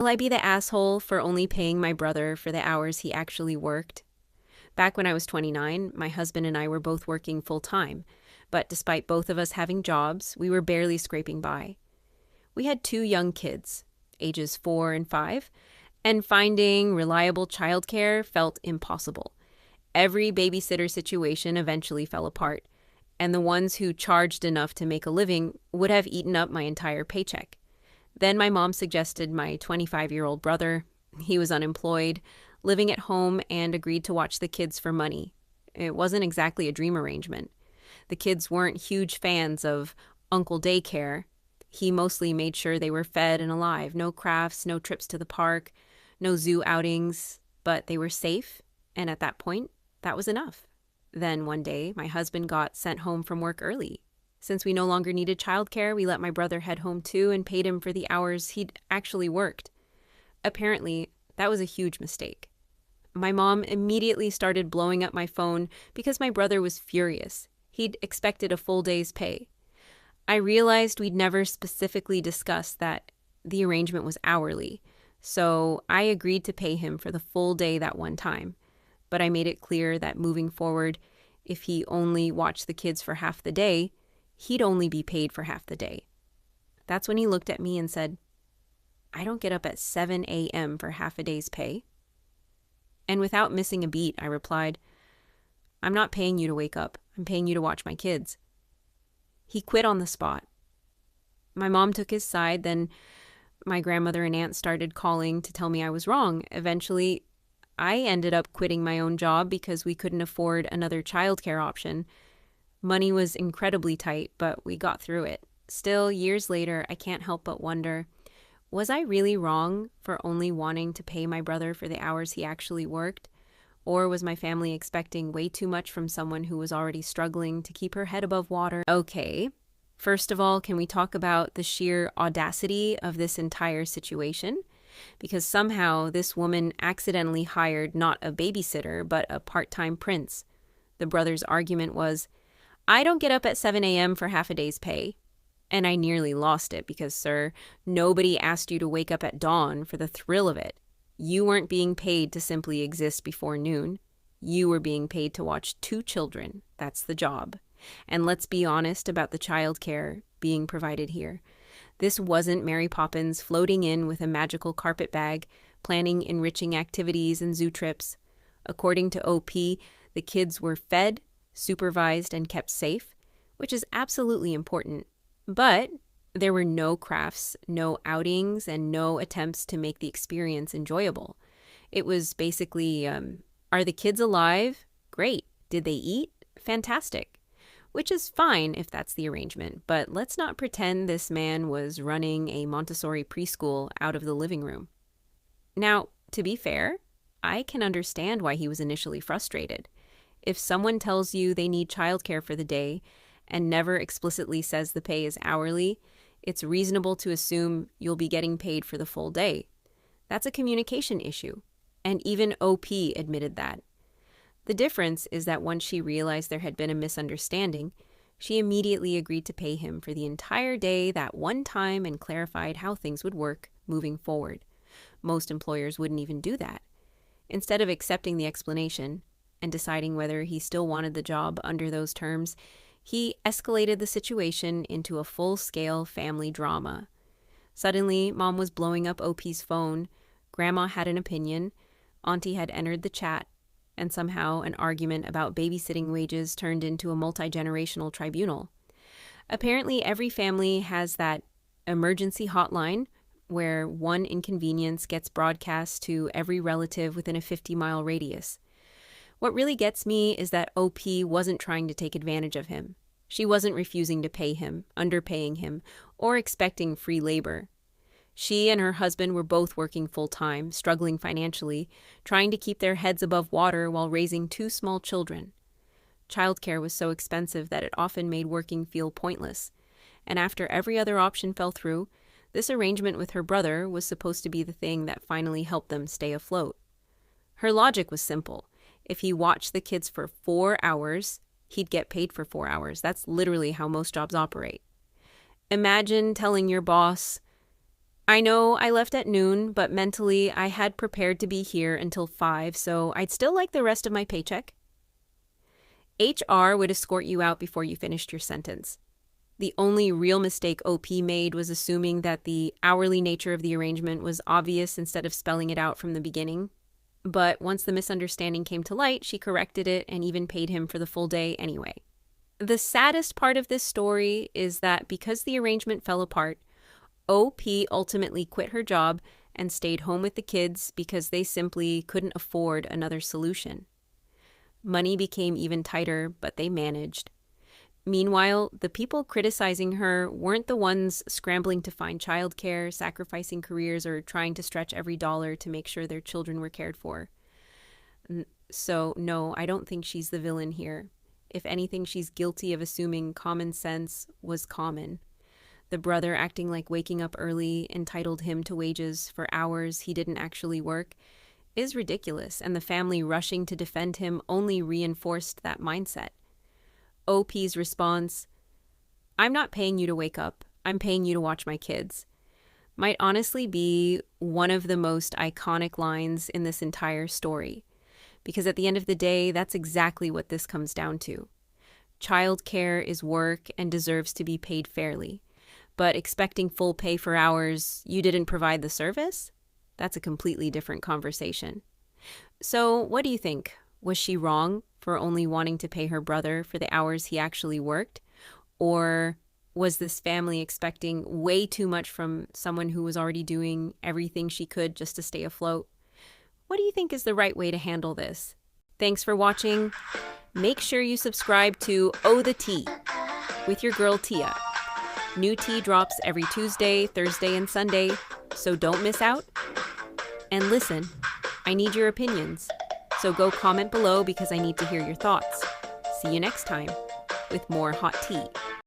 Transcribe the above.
Will I be the asshole for only paying my brother for the hours he actually worked? Back when I was 29, my husband and I were both working full time, but despite both of us having jobs, we were barely scraping by. We had 2 young kids, ages 4 and 5, and finding reliable childcare felt impossible. Every babysitter situation eventually fell apart, and the ones who charged enough to make a living would have eaten up my entire paycheck. Then my mom suggested my 25-year-old brother. He was unemployed, living at home, and agreed to watch the kids for money. It wasn't exactly a dream arrangement. The kids weren't huge fans of Uncle Daycare. He mostly made sure they were fed and alive. No crafts, no trips to the park, no zoo outings, but they were safe, and at that point, that was enough. Then one day, my husband got sent home from work early. Since we no longer needed childcare, we let my brother head home too and paid him for the hours he'd actually worked. Apparently, that was a huge mistake. My mom immediately started blowing up my phone because my brother was furious. He'd expected a full day's pay. I realized we'd never specifically discussed that the arrangement was hourly, so I agreed to pay him for the full day that one time. But I made it clear that moving forward, if he only watched the kids for half the day, he'd only be paid for half the day. That's when he looked at me and said, "I don't get up at 7 a.m. for half a day's pay." And without missing a beat, I replied, "I'm not paying you to wake up. I'm paying you to watch my kids." He quit on the spot. My mom took his side, then my grandmother and aunt started calling to tell me I was wrong. Eventually, I ended up quitting my own job because we couldn't afford another childcare option. Money was incredibly tight, but we got through it. Still, years later, I can't help but wonder, was I really wrong for only wanting to pay my brother for the hours he actually worked? Or was my family expecting way too much from someone who was already struggling to keep her head above water? Okay, first of all, can we talk about the sheer audacity of this entire situation? Because somehow this woman accidentally hired not a babysitter, but a part-time prince. The brother's argument was, "I don't get up at 7 a.m. for half a day's pay." And I nearly lost it because, sir, nobody asked you to wake up at dawn for the thrill of it. You weren't being paid to simply exist before noon. You were being paid to watch 2 children. That's the job. And let's be honest about the childcare being provided here. This wasn't Mary Poppins floating in with a magical carpet bag, planning enriching activities and zoo trips. According to OP, the kids were fed, supervised, and kept safe, which is absolutely important. But there were no crafts, no outings, and no attempts to make the experience enjoyable. It was basically, are the kids alive? Great. Did they eat? Fantastic. Which is fine if that's the arrangement, but let's not pretend this man was running a Montessori preschool out of the living room. Now, to be fair, I can understand why he was initially frustrated. If someone tells you they need childcare for the day and never explicitly says the pay is hourly, it's reasonable to assume you'll be getting paid for the full day. That's a communication issue, and even OP admitted that. The difference is that once she realized there had been a misunderstanding, she immediately agreed to pay him for the entire day that one time and clarified how things would work moving forward. Most employers wouldn't even do that. Instead of accepting the explanation and deciding whether he still wanted the job under those terms, he escalated the situation into a full-scale family drama. Suddenly, Mom was blowing up OP's phone, Grandma had an opinion, Auntie had entered the chat, and somehow an argument about babysitting wages turned into a multi-generational tribunal. Apparently, every family has that emergency hotline where one inconvenience gets broadcast to every relative within a 50-mile radius. What really gets me is that OP wasn't trying to take advantage of him. She wasn't refusing to pay him, underpaying him, or expecting free labor. She and her husband were both working full-time, struggling financially, trying to keep their heads above water while raising 2 small children. Childcare was so expensive that it often made working feel pointless, and after every other option fell through, this arrangement with her brother was supposed to be the thing that finally helped them stay afloat. Her logic was simple. If he watched the kids for 4 hours, he'd get paid for 4 hours. That's literally how most jobs operate. Imagine telling your boss, I know I left at noon, but mentally I had prepared to be here until 5, so I'd still like the rest of my paycheck. HR would escort you out before you finished your sentence. The only real mistake OP made was assuming that the hourly nature of the arrangement was obvious instead of spelling it out from the beginning. But once the misunderstanding came to light, she corrected it and even paid him for the full day anyway. The saddest part of this story is that because the arrangement fell apart, OP ultimately quit her job and stayed home with the kids because they simply couldn't afford another solution. Money became even tighter, but they managed. Meanwhile, the people criticizing her weren't the ones scrambling to find childcare, sacrificing careers, or trying to stretch every dollar to make sure their children were cared for. So, no, I don't think she's the villain here. If anything, she's guilty of assuming common sense was common. The brother acting like waking up early entitled him to wages for hours he didn't actually work is ridiculous, and the family rushing to defend him only reinforced that mindset. OP's response, "I'm not paying you to wake up, I'm paying you to watch my kids," might honestly be one of the most iconic lines in this entire story. Because at the end of the day, that's exactly what this comes down to. Childcare is work and deserves to be paid fairly. But expecting full pay for hours you didn't provide the service? That's a completely different conversation. So what do you think? Was she wrong for only wanting to pay her brother for the hours he actually worked? Or was this family expecting way too much from someone who was already doing everything she could just to stay afloat? What do you think is the right way to handle this? Thanks for watching. Make sure you subscribe to Oh the Tea with your girl Tia. New tea drops every Tuesday, Thursday, and Sunday, so don't miss out. And listen, I need your opinions, so go comment below because I need to hear your thoughts. See you next time with more hot tea.